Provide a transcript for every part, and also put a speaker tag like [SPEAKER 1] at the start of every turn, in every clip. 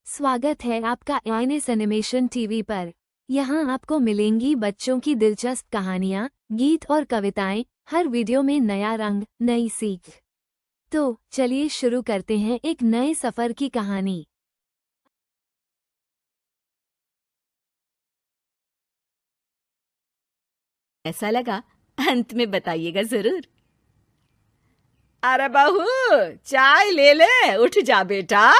[SPEAKER 1] स्वागत है आपका आईएनएस एनिमेशन टीवी पर। यहाँ आपको मिलेंगी बच्चों की दिलचस्प कहानियाँ, गीत और कविताएं, हर वीडियो में नया रंग, नई सीख। तो चलिए शुरू करते हैं एक नए सफर की कहानी।
[SPEAKER 2] ऐसा लगा अंत में बताइएगा जरूर। अरे बहू, चाय ले ले, उठ जा बेटा।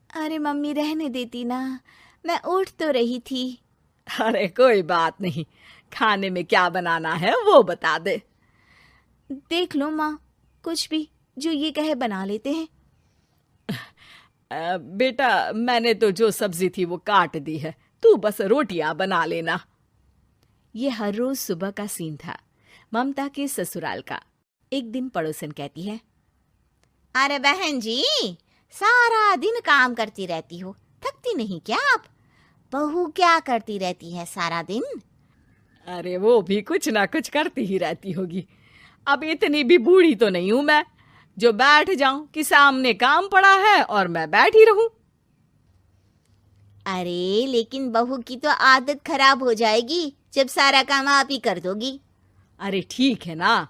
[SPEAKER 3] अरे मम्मी रहने देती ना, मैं उठ तो रही थी।
[SPEAKER 2] अरे कोई बात नहीं, खाने में क्या बनाना है वो बता दे।
[SPEAKER 3] देख लो माँ, कुछ भी जो ये कहे बना लेते हैं।
[SPEAKER 2] बेटा मैंने तो जो सब्जी थी वो काट दी है, तू बस रोटियां बना लेना। ये हर रोज सुबह का सीन था ममता के ससुराल का। एक दिन पड़ोसन कहती है,
[SPEAKER 3] अरे बहन जी, सारा दिन काम करती रहती हो, थकती नहीं क्या आप? बहू क्या करती रहती है सारा दिन?
[SPEAKER 2] अरे वो भी कुछ ना कुछ करती ही रहती होगी। अब इतनी भी बूढ़ी तो नहीं हूं मैं जो बैठ जाऊं कि सामने काम पड़ा है और मैं बैठी रहूं।
[SPEAKER 3] अरे लेकिन बहू की तो आदत खराब हो जाएगी जब सारा काम आप ही कर दोगी।
[SPEAKER 2] अरे ठीक है ना,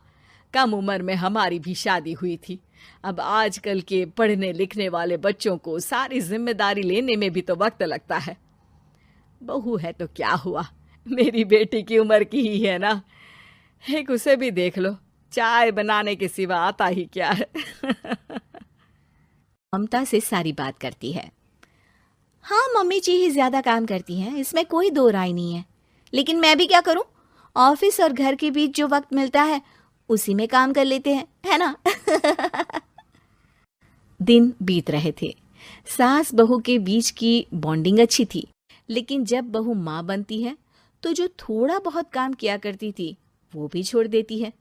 [SPEAKER 2] कम उम्र में हमारी भी शादी हुई थी। अब आजकल के पढ़ने लिखने वाले बच्चों को सारी जिम्मेदारी लेने में भी तो वक्त लगता है। बहू है तो क्या हुआ, मेरी बेटी की उम्र की ही है ना। एक उसे भी देख लो, चाय बनाने के सिवा आता ही क्या है। ममता से सारी बात करती है।
[SPEAKER 3] हाँ मम्मी जी ही ज्यादा काम करती हैं, इसमें कोई दो राय नहीं है। लेकिन मैं भी क्या करूं, ऑफिस और घर के बीच जो वक्त मिलता है उसी में काम कर लेते हैं, है ना?
[SPEAKER 2] दिन बीत रहे थे। सास बहू के बीच की बॉन्डिंग अच्छी थी, लेकिन जब बहू माँ बनती है तो जो थोड़ा बहुत काम किया करती थी वो भी छोड़ देती है।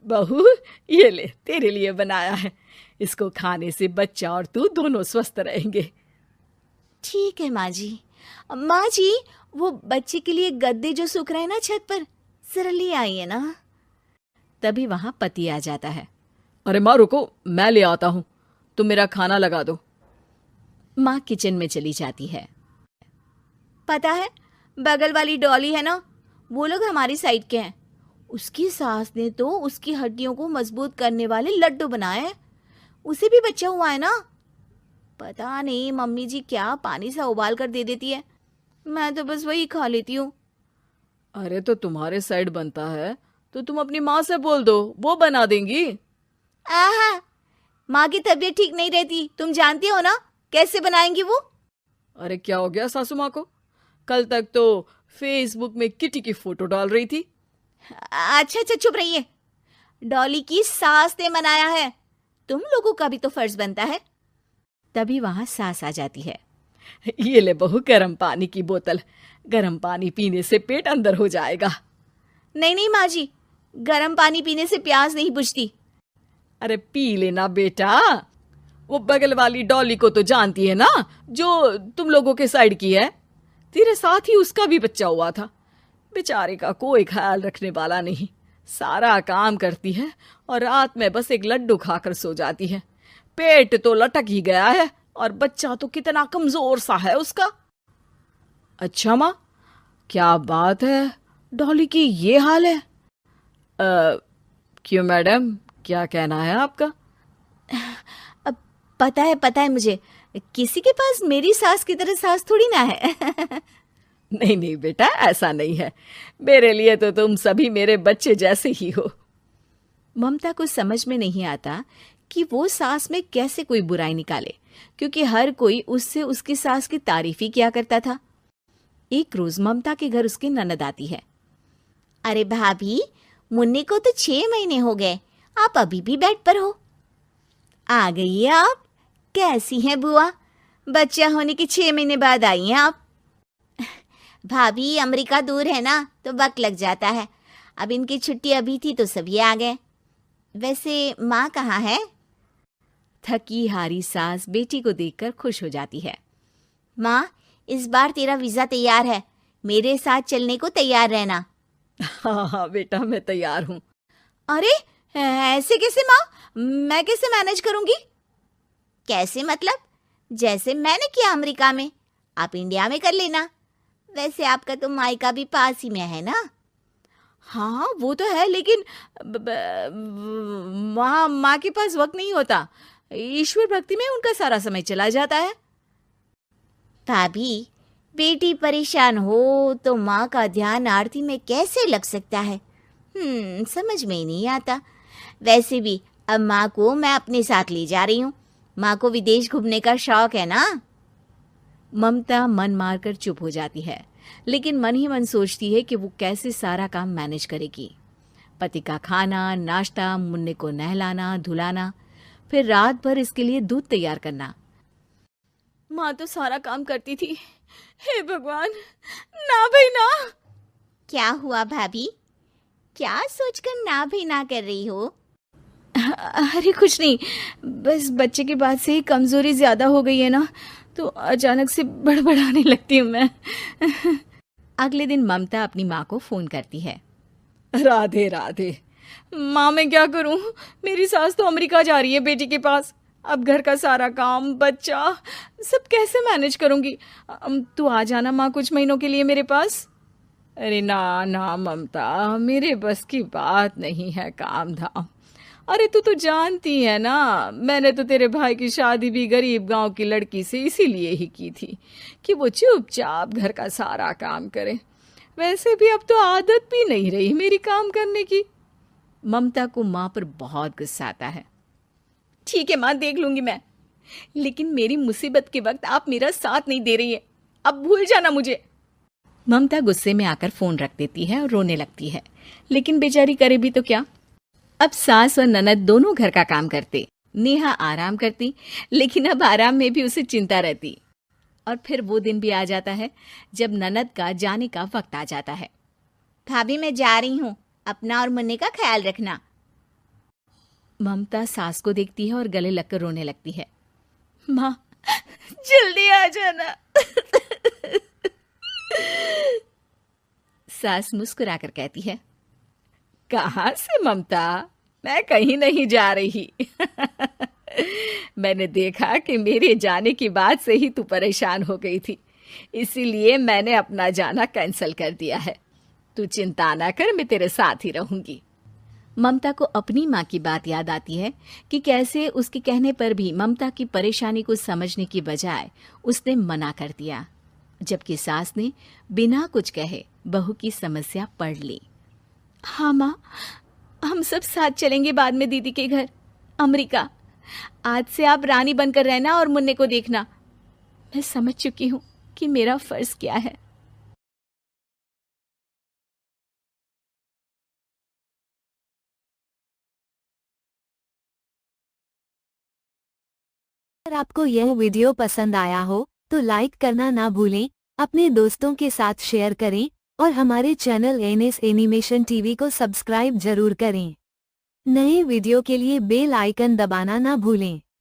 [SPEAKER 2] बहू ये ले, तेरे लिए बनाया है, इसको खाने से बच्चा और तू दोनों स्वस्थ रहेंगे।
[SPEAKER 3] ठीक है माँ जी। माँ जी, वो बच्चे के लिए गद्दे जो सूख रहे हैं ना छत पर, जरा ले आइए ना।
[SPEAKER 2] तभी वहां पति आ जाता है। अरे माँ रुको, मैं ले आता हूं, तुम मेरा खाना लगा दो। माँ किचन में चली जाती है।
[SPEAKER 3] पता है, बगल वाली डॉली है ना, वो लोग हमारी साइड के हैं। उसकी सास ने तो उसकी हड्डियों को मजबूत करने वाले लड्डू बनाए हैं। उसे भी बच्चा हुआ है ना। पता नहीं मम्मी जी क्या पानी सा उबाल कर दे देती है, मैं तो बस वही खा लेती हूँ।
[SPEAKER 2] अरे तो तुम्हारे साइड बनता है तो तुम अपनी माँ से बोल दो, वो बना देंगी।
[SPEAKER 3] आहा, माँ की तबीयत ठीक नहीं रहती, तुम जानती हो ना, कैसे बनाएंगी वो?
[SPEAKER 2] अरे क्या हो गया सासू माँ को? कल तक तो फेसबुक में किटी की फोटो डाल रही थी।
[SPEAKER 3] अच्छा अच्छा चुप रहिए। डॉली की सास ने मनाया है, तुम लोगों का भी तो फर्ज बनता है।
[SPEAKER 2] तभी वहां सास आ जाती है। ये ले बहू गर्म पानी की बोतल, गर्म पानी पीने से पेट अंदर हो जाएगा।
[SPEAKER 3] नहीं नहीं माँ जी, गर्म पानी पीने से प्यास नहीं बुझती।
[SPEAKER 2] अरे पी लेना बेटा। वो बगल वाली डॉली को तो जानती है ना, जो तुम लोगों के साइड की है। तेरे साथ ही उसका भी बच्चा हुआ था। बेचारे का कोई ख्याल रखने वाला नहीं, सारा काम करती है और रात में बस एक लड्डू खाकर सो जाती है। पेट तो लटक ही गया है और बच्चा तो कितना कमजोर सा है उसका। अच्छा माँ, क्या बात है, डॉली की ये हाल है? क्यों मैडम, क्या कहना है आपका?
[SPEAKER 3] अब पता है मुझे, किसी के पास मेरी सास की तरह सास थोड़ी ना है।
[SPEAKER 2] नहीं नहीं बेटा, ऐसा नहीं है, मेरे लिए तो तुम सभी मेरे बच्चे जैसे ही हो। ममता को समझ में नहीं आता कि वो सास में कैसे कोई बुराई निकाले, क्योंकि हर कोई उससे उसकी सास की तारीफ ही किया करता था। एक रोज ममता के घर उसकी ननद आती है।
[SPEAKER 3] अरे भाभी, मुन्नी को तो 6 महीने हो गए, आप अभी भी बेड पर हो। आ गई है आप। कैसी हैं बुआ, बच्चा होने के 6 महीने बाद आई हैं आप। भाभी अमेरिका दूर है ना, तो वक्त लग जाता है। अब इनकी छुट्टी अभी थी तो सभी आ गए। वैसे माँ कहाँ है?
[SPEAKER 2] थकी हारी सास बेटी को देखकर खुश हो जाती है।
[SPEAKER 3] माँ, इस बार तेरा वीजा तैयार है, मेरे साथ चलने को तैयार रहना।
[SPEAKER 2] हाँ हाँ बेटा, मैं तैयार हूँ।
[SPEAKER 3] अरे ऐसे कैसे माँ, मैं कैसे मैनेज करूंगी? कैसे मतलब? जैसे मैंने किया अमेरिका में, आप इंडिया में कर लेना। वैसे आपका तो मायका भी पास ही में है ना।
[SPEAKER 2] हाँ वो तो है, लेकिन वहाँ माँ के पास वक्त नहीं होता। ईश्वर भक्ति में उनका सारा समय चला जाता है।
[SPEAKER 3] भाभी, बेटी परेशान हो तो माँ का ध्यान आरती में कैसे लग सकता है? समझ में ही नहीं आता। वैसे भी अब माँ को मैं अपने साथ ले जा रही हूँ। माँ को विदेश घूमने का शौक है ना।
[SPEAKER 2] ममता मन मारकर चुप हो जाती है, लेकिन मन ही मन सोचती है कि वो कैसे सारा काम मैनेज करेगी। पति का खाना, नाश्ता, मुन्ने को नहलाना धुलाना, फिर रात भर इसके लिए दूध तैयार करना। माँ तो सारा काम करती थी। हे भगवान, ना भाई ना।
[SPEAKER 3] क्या हुआ भाभी? क्या सोचकर ना भी ना कर रही हो?
[SPEAKER 2] अरे कुछ नहीं, बस बच्चे के बाद से ही कमजोरी ज्यादा हो गई है ना, तो अचानक से बड़बड़ाने लगती हूँ मैं। अगले दिन ममता अपनी माँ को फोन करती है। राधे राधे। माँ मैं क्या करूँ, मेरी सास तो अमेरिका जा रही है बेटी के पास। अब घर का सारा काम, बच्चा, सब कैसे मैनेज करूँगी। तू आ जाना माँ कुछ महीनों के लिए मेरे पास। अरे ना ना ममता, मेरे बस की बात नहीं है काम धाम। अरे तू तो जानती है ना, मैंने तो तेरे भाई की शादी भी गरीब गांव की लड़की से इसीलिए ही की थी कि वो चुपचाप घर का सारा काम करे। वैसे भी अब तो आदत भी नहीं रही मेरी काम करने की। ममता को माँ पर बहुत गुस्सा आता है। ठीक है माँ, देख लूंगी मैं, लेकिन मेरी मुसीबत के वक्त आप मेरा साथ नहीं दे रही है। अब भूल जाना मुझे। ममता गुस्से में आकर फोन रख देती है और रोने लगती है, लेकिन बेचारी करे भी तो क्या। अब सास और ननद दोनों घर का काम करते। नेहा आराम करती, लेकिन अब आराम में भी उसे चिंता रहती। और फिर वो दिन भी आ जाता है जब ननद का जाने का वक्त आ जाता है।
[SPEAKER 3] भाभी मैं जा रही हूँ, अपना और मुन्ने का ख्याल रखना।
[SPEAKER 2] ममता सास को देखती है और गले लगकर रोने लगती है। माँ जल्दी आ जाना। सास मुस्कुराकर कहती है, कहाँ से ममता, मैं कहीं नहीं जा रही। मैंने देखा कि मेरे जाने की बात से ही तू परेशान हो गई थी, इसीलिए मैंने अपना जाना कैंसिल कर दिया है। तू चिंता ना कर, मैं तेरे साथ ही रहूंगी। ममता को अपनी माँ की बात याद आती है कि कैसे उसके कहने पर भी ममता की परेशानी को समझने की बजाय उसने मना कर दिया, जबकि सास ने बिना कुछ कहे बहू की समस्या पढ़ ली। हाँ माँ, हम सब साथ चलेंगे बाद में दीदी के घर अमेरिका। आज से आप रानी बनकर रहना और मुन्ने को देखना। मैं समझ चुकी हूँ कि मेरा फर्ज क्या है।
[SPEAKER 1] अगर आपको यह वीडियो पसंद आया हो तो लाइक करना ना भूलें, अपने दोस्तों के साथ शेयर करें और हमारे चैनल एनएस एनिमेशन टीवी को सब्सक्राइब जरूर करें। नए वीडियो के लिए बेल आइकन दबाना ना भूलें।